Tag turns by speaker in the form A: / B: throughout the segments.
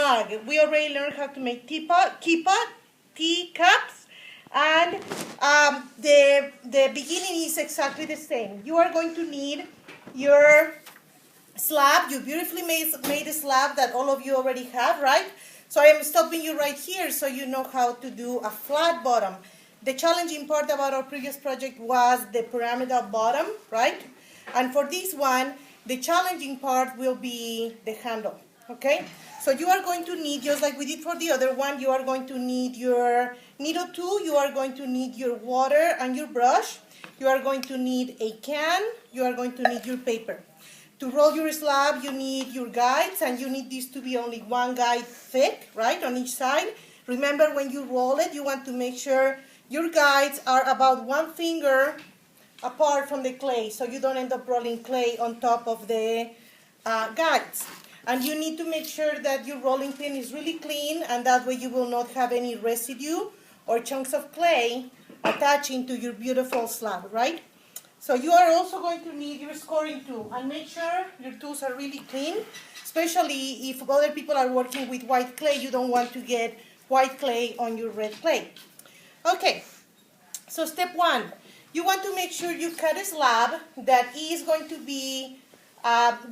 A: mug. We already learned how to make teacups, and the beginning is exactly the same. You are going to need your slab. You beautifully made a slab that all of you already have, right? So I am stopping you right here so you know how to do a flat bottom. The challenging part about our previous project was the pyramidal bottom, right? And for this one, the challenging part will be the handle, okay? So you are going to need, just like we did for the other one, you are going to need your needle tool, you are going to need your water and your brush, you are going to need a can, you are going to need your paper. To roll your slab, you need your guides, and you need this to be only one guide thick, right, on each side. Remember, when you roll it, you want to make sure your guides are about 1 finger apart from the clay, so you don't end up rolling clay on top of the guides. And you need to make sure that your rolling pin is really clean, and that way you will not have any residue or chunks of clay attaching to your beautiful slab, right? So you are also going to need your scoring tool, and make sure your tools are really clean, especially if other people are working with white clay. You don't want to get white clay on your red clay. Okay, so step 1, you want to make sure you cut a slab that is going to be,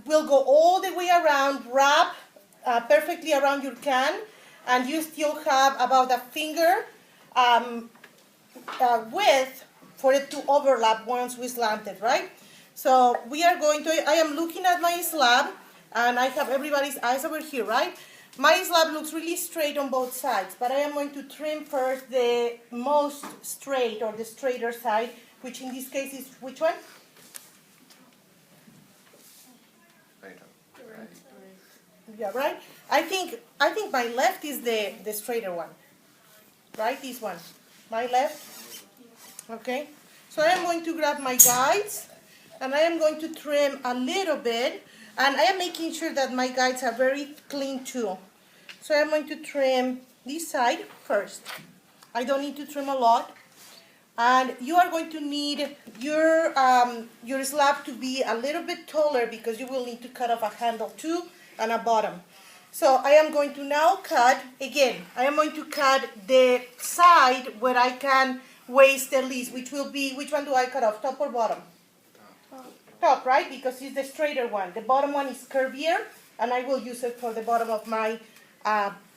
A: will go all the way around, wrap perfectly around your can, and you still have about a finger width for it to overlap once we slant it, right? So we are going to, I am looking at my slab, and I have everybody's eyes over here, right? My slab looks really straight on both sides, but I am going to trim first the most straight, or the straighter side, which in this case is which one? Yeah, right? I think my left is the straighter one, right? This one, my left. Okay, so I am going to grab my guides, and I am going to trim a little bit, and I am making sure that my guides are very clean too. So I am going to trim this side first. I don't need to trim a lot. And you are going to need your slab to be a little bit taller, because you will need to cut off a handle too and a bottom. So I am going to now cut, again, I am going to cut the side where I can waste the least, which will be, which one do I cut off, top or bottom? Top, right? Because it's the straighter one. The bottom one is curvier, and I will use it for the bottom of my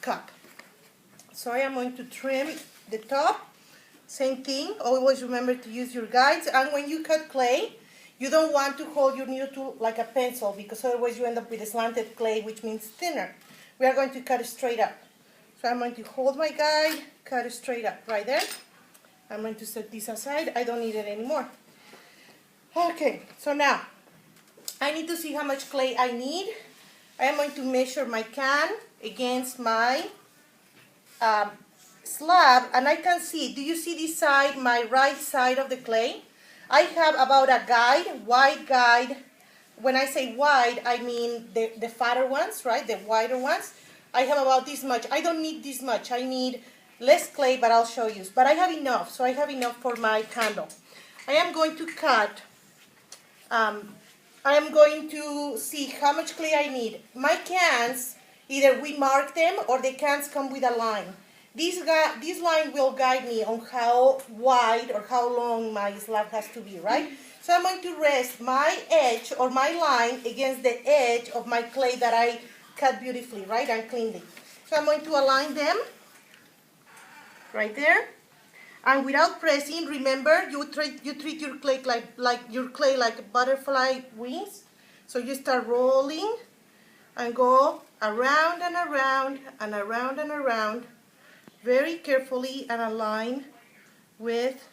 A: cup. So I am going to trim the top. Same thing, always remember to use your guides. And when you cut clay, you don't want to hold your needle tool like a pencil, because otherwise you end up with a slanted clay, which means thinner. We are going to cut it straight up. So I'm going to hold my guide, cut it straight up, right there. I'm going to set this aside. I don't need it anymore. Okay, so now I need to see how much clay I need. I am going to measure my can against my slab, and I can see, do you see this side, my right side of the clay? I have about a guide, wide guide. When I say wide, I mean the fatter ones, right, the wider ones. I have about this much. I don't need this much. I need less clay, but I'll show you. But I have enough, so I have enough for my candle. I am going to cut, I am going to see how much clay I need. My cans, either we mark them or the cans come with a line. This line will guide me on how wide or how long my slab has to be, right? So I'm going to rest my edge or my line against the edge of my clay that I cut beautifully, right, and cleanly. So I'm going to align them right there. And without pressing, remember, you treat your clay like butterfly wings. So you start rolling and go around and around and around and around, very carefully, and align with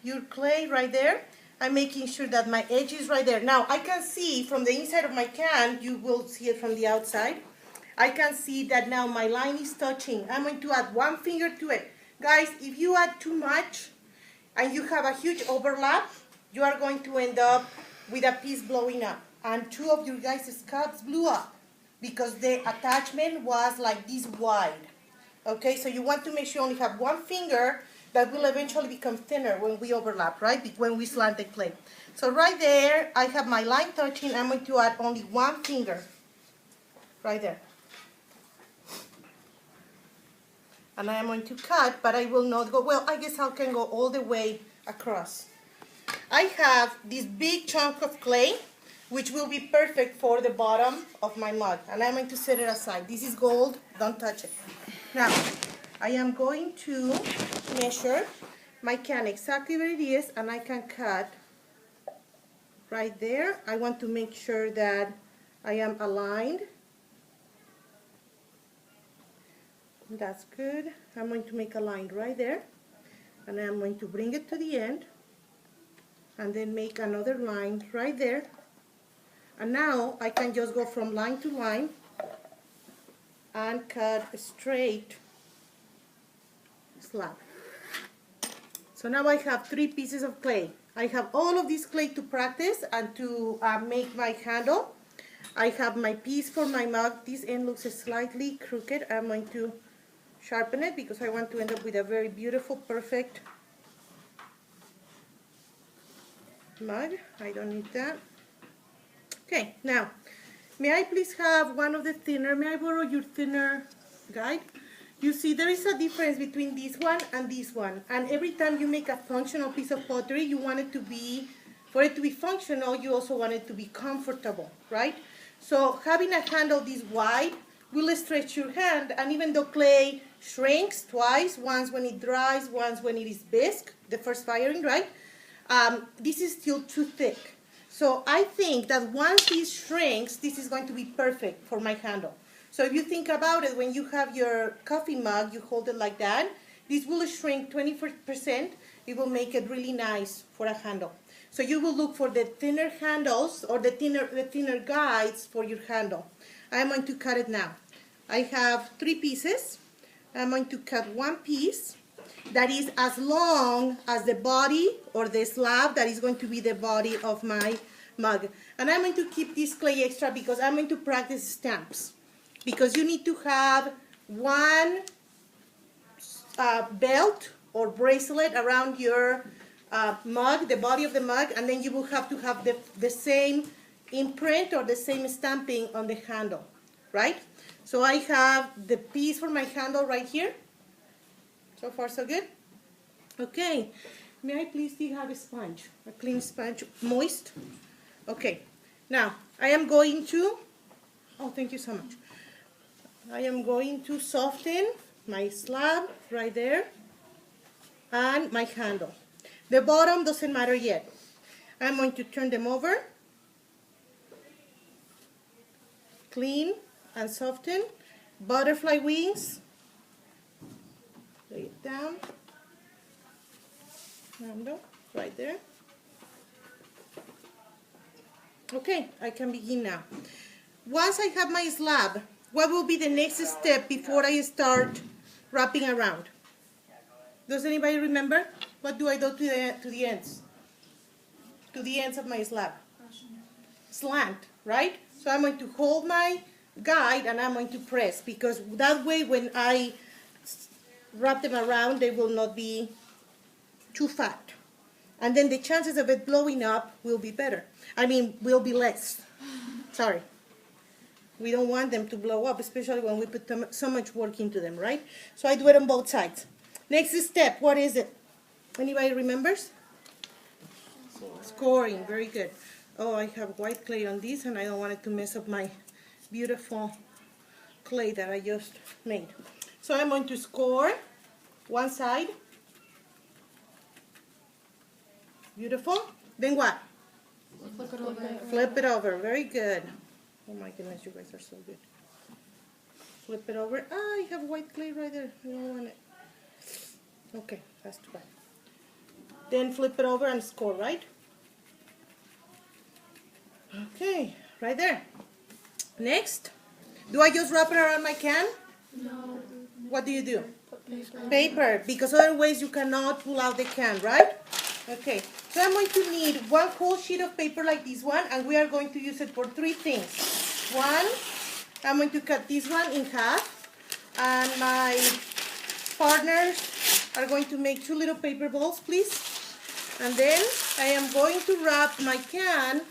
A: your clay right there. I'm making sure that my edge is right there. Now I can see from the inside of my can, you will see it from the outside. I can see that now my line is touching. I'm going to add 1 finger to it. Guys, if you add too much and you have a huge overlap, you are going to end up with a piece blowing up. And 2 of your guys' cups blew up because the attachment was like this wide. Okay, so you want to make sure you only have 1 finger that will eventually become thinner when we overlap, right? When we slant the clay. So right there, I have my line touching. I'm going to add only 1 finger right there. And I am going to cut, but I will not go, well, I guess I can go all the way across. I have this big chunk of clay, which will be perfect for the bottom of my mug. And I'm going to set it aside. This is gold, don't touch it. Now, I am going to measure my can exactly where it is, and I can cut right there. I want to make sure that I am aligned. That's good. I'm going to make a line right there, and I'm going to bring it to the end, and then make another line right there. And now I can just go from line to line and cut a straight slab. So now I have 3 pieces of clay. I have all of this clay to practice and to make my handle. I have my piece for my mug. This end looks slightly crooked. I'm going to sharpen it because I want to end up with a very beautiful, perfect mug. I don't need that. Okay, now, may I please have one of the thinner, may I borrow your thinner guide? You see, there is a difference between this one and this one. And every time you make a functional piece of pottery, you want it to be, for it to be functional, you also want it to be comfortable, right? So having a handle this wide will stretch your hand, and even though clay shrinks twice, once when it dries, once when it is bisque, the first firing, right? This is still too thick. So I think that once this shrinks, this is going to be perfect for my handle. So if you think about it, when you have your coffee mug, you hold it like that, this will shrink 20%. It will make it really nice for a handle. So you will look for the thinner handles or the thinner guides for your handle. I'm going to cut it now. I have 3 pieces. I'm going to cut 1 piece that is as long as the body or the slab that is going to be the body of my mug. And I'm going to keep this clay extra because I'm going to practice stamps. Because you need to have 1 belt or bracelet around your mug, the body of the mug, and then you will have to have the same imprint or the same stamping on the handle, right? So I have the piece for my handle right here. So far so good? Okay, may I please have a sponge, a clean sponge, moist? Okay, now I am going to, oh thank you so much. I am going to soften my slab right there and my handle. The bottom doesn't matter yet. I'm going to turn them over, clean and soften, butterfly wings, lay it down, handle right there. Okay, I can begin now. Once I have my slab, what will be the next step before I start wrapping around? Does anybody remember? What do I do to the ends? To the ends of my slab? Slant, right? So I'm going to hold my guide and I'm going to press, because that way when I wrap them around, they will not be too fat. And then the chances of it blowing up will be better. I mean, will be less. Sorry. We don't want them to blow up, especially when we put so much work into them, right? So I do it on both sides. Next step, what is it? Anybody remembers? Scoring, very good. Oh, I have white clay on this, and I don't want it to mess up my beautiful clay that I just made. So I'm going to score one side. Beautiful. Then what?
B: Flip it over.
A: Flip it over, very good. Oh my goodness, you guys are so good. Flip it over. Ah, I have white clay right there. I don't want it. Okay, that's too bad. Then flip it over and score, right? Okay, right there. Next, do I just wrap it around my can?
B: No.
A: What do you do?
B: Paper.
A: Paper, because otherwise you cannot pull out the can, right? Okay, so I'm going to need 1 whole sheet of paper like this one, and we are going to use it for 3 things. 1, I'm going to cut this one in half, and my partners are going to make 2 little paper balls, please. And then I am going to wrap my can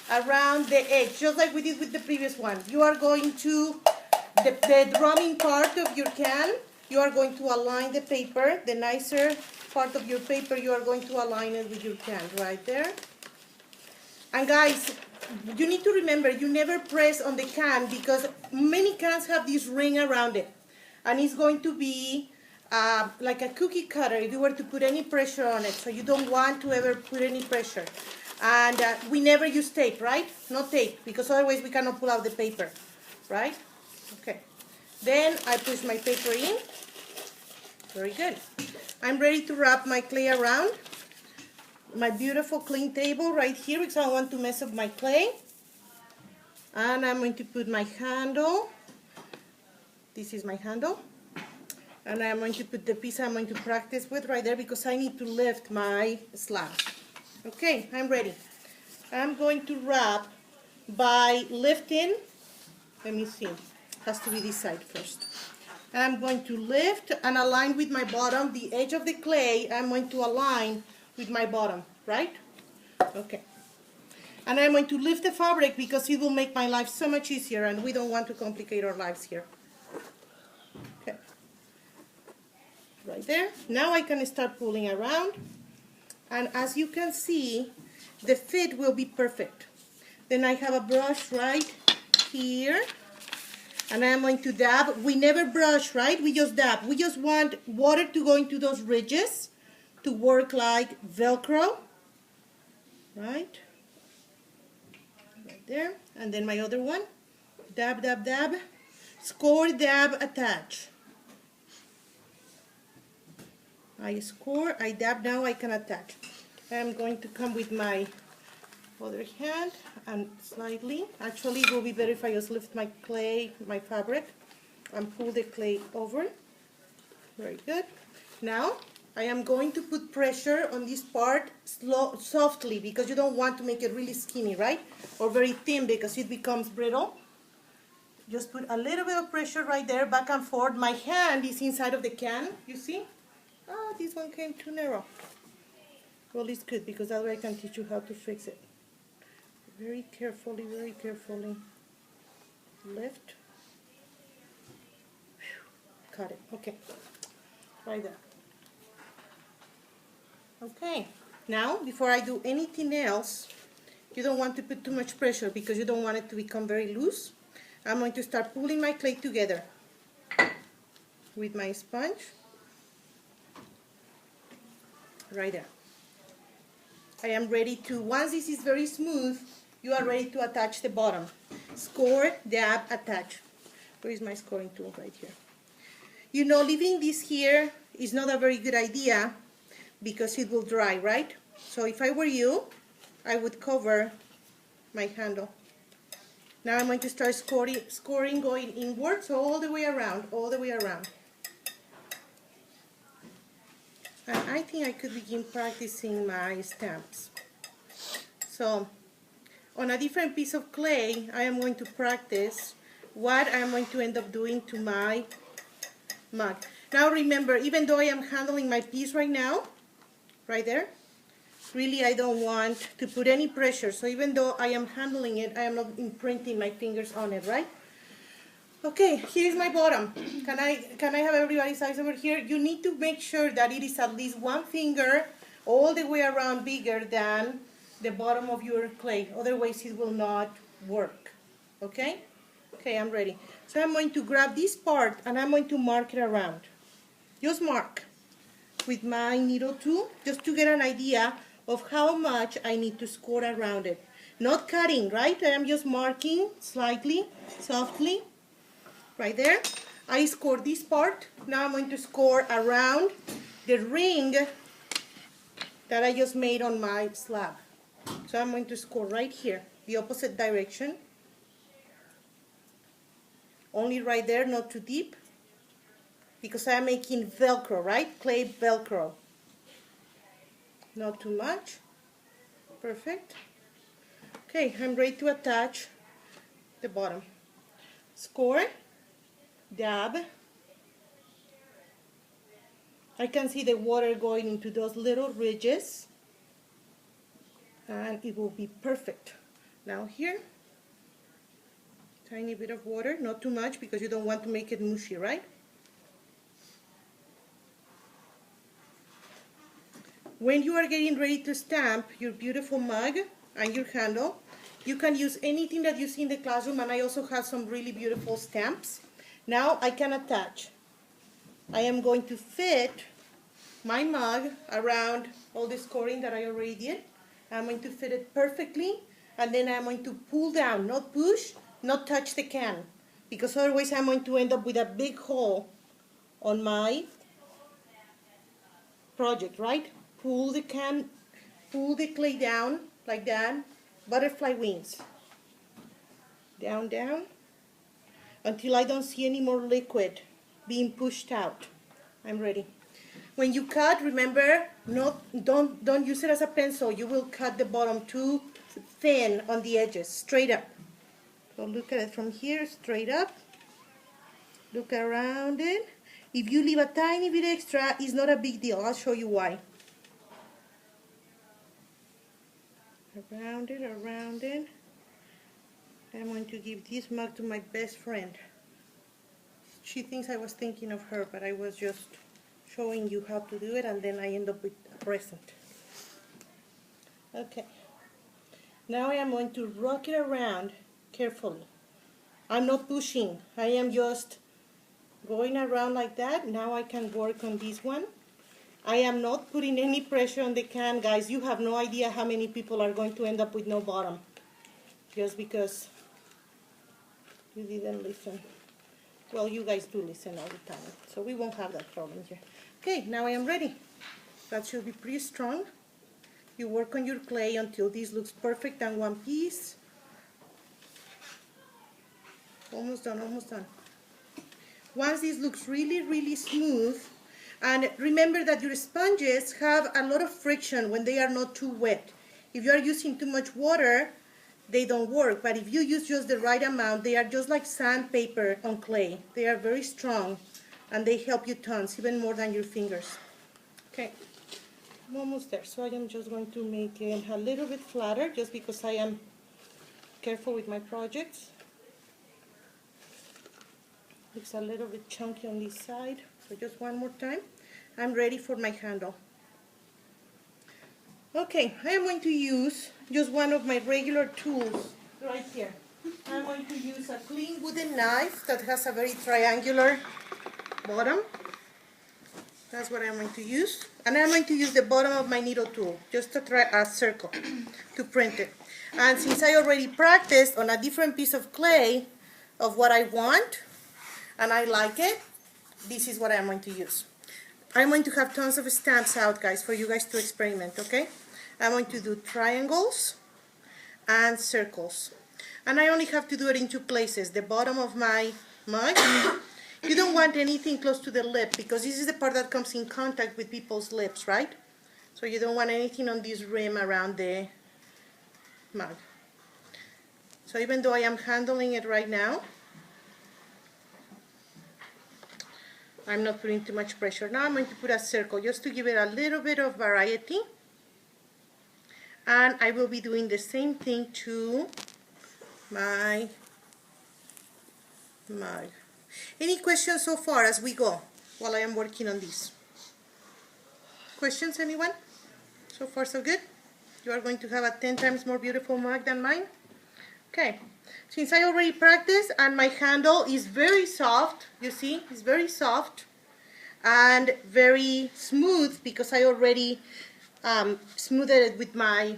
A: around the edge, just like we did with the previous one. You are going to, the drumming part of your can, you are going to align the paper, the nicer part of your paper, you are going to align it with your can right there. And guys, you need to remember, you never press on the can because many cans have this ring around it. And it's going to be like a cookie cutter if you were to put any pressure on it. So you don't want to ever put any pressure. And we never use tape, right? No tape, because otherwise we cannot pull out the paper, right? Okay. Then I push my paper in. Very good. I'm ready to wrap my clay around my beautiful clean table right here because I don't want to mess up my clay. And I'm going to put my handle. This is my handle. And I'm going to put the piece I'm going to practice with right there because I need to lift my slab. Okay, I'm ready. I'm going to wrap by lifting. Let me see. It has to be this side first. I'm going to lift and align with my bottom. The edge of the clay, I'm going to align with my bottom, right? Okay. And I'm going to lift the fabric because it will make my life so much easier and we don't want to complicate our lives here. Okay. Right there. Now I can start pulling around. And as you can see, the fit will be perfect. Then I have a brush right here. And I'm going to dab. We never brush, right? We just dab. We just want water to go into those ridges to work like Velcro. Right? Right there. And then my other one. Dab, dab, dab. Score, dab, attach. I score, I dab, now I can attach. I'm going to come with my other hand and slightly. Actually, it will be better if I just lift my clay, my fabric, and pull the clay over. Very good. Now, I am going to put pressure on this part softly because you don't want to make it really skinny, right? Or very thin because it becomes brittle. Just put a little bit of pressure right there, back and forth. My hand is inside of the can, you see? Ah, this one came too narrow. Well, it's good because that way I can teach you how to fix it. Very carefully, lift. Whew. Got it, okay. Right there. Okay, now before I do anything else, you don't want to put too much pressure because you don't want it to become very loose. I'm going to start pulling my clay together with my sponge. Right there. I am ready to, once this is very smooth, you are ready to attach the bottom. Score, dab, attach. Where is my scoring tool? Right here. You know, leaving this here is not a very good idea because it will dry, right? So if I were you, I would cover my handle. Now I'm going to start scoring going inward, so all the way around, all the way around. And I think I could begin practicing my stamps. So, on a different piece of clay, I am going to practice what I'm going to end up doing to my mug. Now remember, even though I am handling my piece right now, right there, really I don't want to put any pressure. So even though I am handling it, I am not imprinting my fingers on it, right? Okay, here's my bottom. Can I have everybody's eyes over here? You need to make sure that it is at least one finger all the way around bigger than the bottom of your clay. Otherwise it will not work. Okay? Okay, I'm ready. So I'm going to grab this part and I'm going to mark it around. Just mark with my needle tool just to get an idea of how much I need to score around it. Not cutting, right? I am just marking slightly, softly. Right there. I scored this part. Now I'm going to score around the ring that I just made on my slab. So I'm going to score right here, the opposite direction. Only right there, not too deep. Because I'm making Velcro, right? Clay Velcro. Not too much. Perfect. Okay, I'm ready to attach the bottom. Score. Dab. I can see the water going into those little ridges and it will be perfect. Now here, tiny bit of water, not too much because you don't want to make it mushy, right? When you are getting ready to stamp your beautiful mug and your handle, you can use anything that you see in the classroom, and I also have some really beautiful stamps. Now I can attach. I am going to fit my mug around all the scoring that I already did. I'm going to fit it perfectly, and then I'm going to pull down, not push, not touch the can, because otherwise I'm going to end up with a big hole on my project, right? Pull the can, pull the clay down like that, butterfly wings. Down, down, until I don't see any more liquid being pushed out. I'm ready. When you cut, remember, don't use it as a pencil. You will cut the bottom too thin on the edges, straight up. So look at it from here, straight up. Look around it. If you leave a tiny bit extra, it's not a big deal. I'll show you why. Around it, around it. I'm going to give this mug to my best friend. She thinks I was thinking of her, but I was just showing you how to do it, and then I end up with a present. Okay. Now I am going to rock it around carefully. I'm not pushing. I am just going around like that. Now I can work on this one. I am not putting any pressure on the can, guys. You have no idea how many people are going to end up with no bottom, just because you didn't listen. Well, you guys do listen all the time, so we won't have that problem here. Okay, now I am ready. That should be pretty strong. You work on your clay until this looks perfect and one piece. Almost done, almost done. Once this looks really, really smooth, and remember that your sponges have a lot of friction when they are not too wet. If you are using too much water, they don't work, but if you use just the right amount, they are just like sandpaper on clay. They are very strong, and they help you tons, even more than your fingers. Okay, I'm almost there, so I am just going to make it a little bit flatter, just because I am careful with my projects. Looks a little bit chunky on this side, so just one more time. I'm ready for my handle. Okay, I am going to use just one of my regular tools right here. I'm going to use a clean wooden knife that has a very triangular bottom. That's what I'm going to use. And I'm going to use the bottom of my needle tool, just to try a circle to print it. And since I already practiced on a different piece of clay of what I want, and I like it, this is what I'm going to use. I'm going to have tons of stamps out, guys, for you guys to experiment, okay? I'm going to do triangles and circles. And I only have to do it in two places, the bottom of my mug. You don't want anything close to the lip, because this is the part that comes in contact with people's lips, right? So you don't want anything on this rim around the mug. So even though I am handling it right now, I'm not putting too much pressure. Now I'm going to put a circle just to give it a little bit of variety. And I will be doing the same thing to my mug. Any questions so far as we go while I am working on this? Questions, anyone? So far so good? You are going to have a 10 times more beautiful mug than mine? Okay. Since I already practiced and my handle is very soft, you see, it's very soft and very smooth because I already smoothed it with my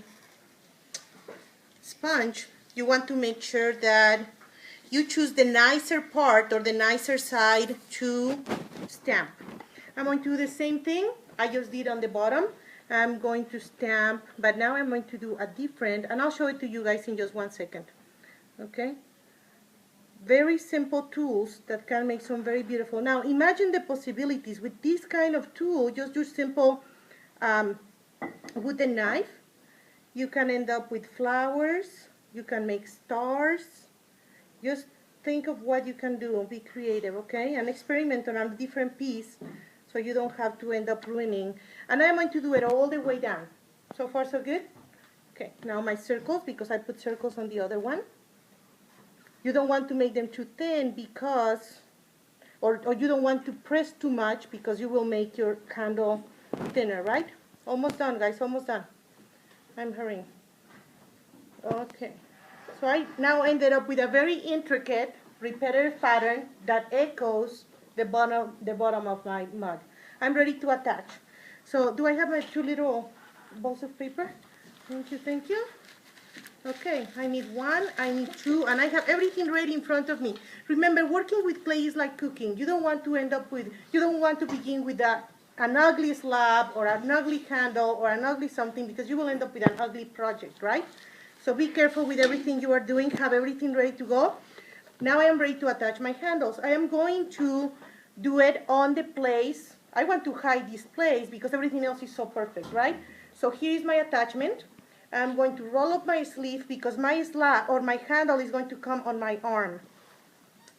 A: sponge, you want to make sure that you choose the nicer part or the nicer side to stamp. I'm going to do the same thing I just did on the bottom. I'm going to stamp, but now I'm going to do a different, and I'll show it to you guys in just 1 second. Okay? Very simple tools that can make some very beautiful. Now imagine the possibilities with this kind of tool, just your simple wooden knife. You can end up with flowers, you can make stars. Just think of what you can do and be creative, okay? And experiment on a different piece so you don't have to end up ruining. And I'm going to do it all the way down. So far so good? Okay, now my circles, because I put circles on the other one. You don't want to make them too thin because, or you don't want to press too much because you will make your candle thinner, right? Almost done, guys, almost done. I'm hurrying. Okay. So I now ended up with a very intricate, repetitive pattern that echoes the bottom of my mug. I'm ready to attach. So do I have my 2 little balls of paper? Thank you, thank you. Okay, I need 1, I need 2, and I have everything ready in front of me. Remember, working with clay is like cooking. You don't want to begin with an ugly slab or an ugly handle or an ugly something, because you will end up with an ugly project, right? So be careful with everything you are doing. Have everything ready to go. Now I am ready to attach my handles. I am going to do it on the place. I want to hide this place because everything else is so perfect, right? So here is my attachment. I'm going to roll up my sleeve because my slab or my handle is going to come on my arm.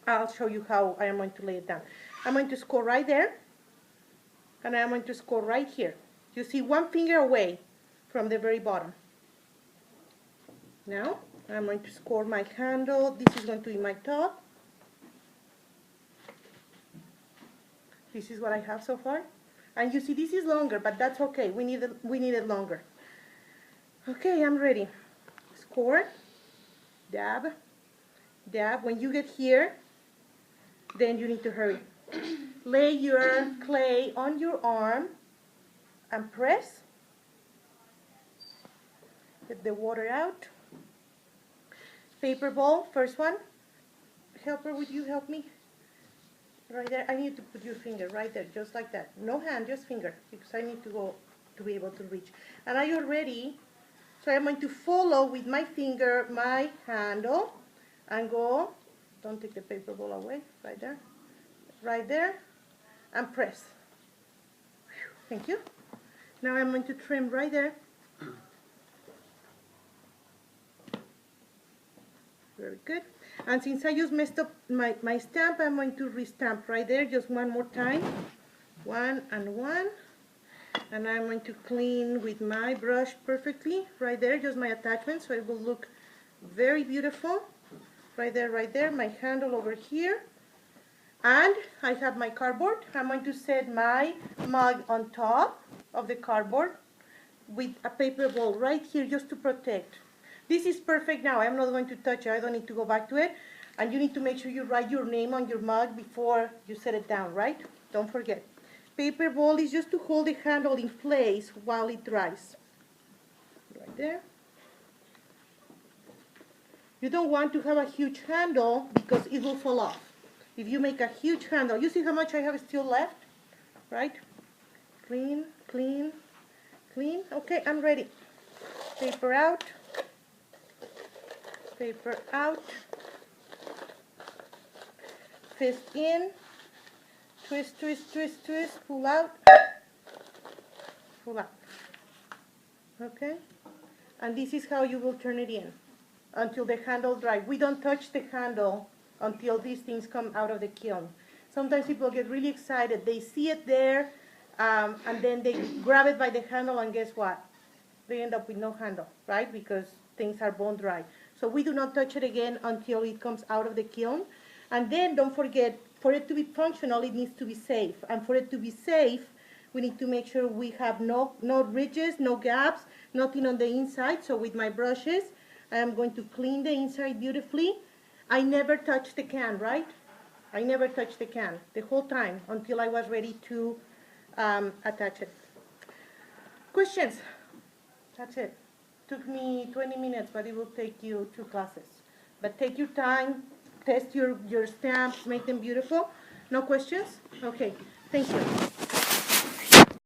A: I'll show you how I am going to lay it down. I'm going to score right there, and I'm going to score right here. You see, 1 finger away from the very bottom. Now I'm going to score my handle. This is going to be my top. This is what I have so far. And you see, this is longer, but that's okay. We need it longer. Okay, I'm ready. Score, dab, dab. When you get here, then you need to hurry. Lay your clay on your arm and press. Get the water out. Paper ball, first one. Helper, would you help me? Right there. I need to put your finger right there, just like that. No hand, just finger, because I need to go to be able to reach. And are you ready? So I'm going to follow with my finger my handle and go, don't take the paper ball away, right there, and press. Thank you. Now I'm going to trim right there. Very good. And since I just messed up my stamp, I'm going to restamp right there, just 1 more time. 1 and 1. And I'm going to clean with my brush perfectly, right there, just my attachment, so it will look very beautiful. Right there, my handle over here. And I have my cardboard. I'm going to set my mug on top of the cardboard with a paper ball right here just to protect. This is perfect now. I'm not going to touch it. I don't need to go back to it. And you need to make sure you write your name on your mug before you set it down, right? Don't forget. Paper ball is just to hold the handle in place while it dries. Right there. You don't want to have a huge handle because it will fall off. If you make a huge handle, you see how much I have still left? Right? Clean, clean, clean. Okay, I'm ready. Paper out. Paper out. Fist in. Twist, twist, twist, twist. Pull out. Pull out. Okay? And this is how you will turn it in until the handle dries. We don't touch the handle until these things come out of the kiln. Sometimes people get really excited. They see it there, and then they grab it by the handle, and guess what? They end up with no handle, right? Because things are bone dry. So we do not touch it again until it comes out of the kiln. And then don't forget, for it to be functional, it needs to be safe. And for it to be safe, we need to make sure we have no ridges, no gaps, nothing on the inside. So with my brushes, I am going to clean the inside beautifully. I never touched the can, right? I never touched the can the whole time until I was ready to attach it. Questions? That's it. Took me 20 minutes, but it will take you 2 classes. But take your time, test your stamps, make them beautiful. No questions? Okay, thank you.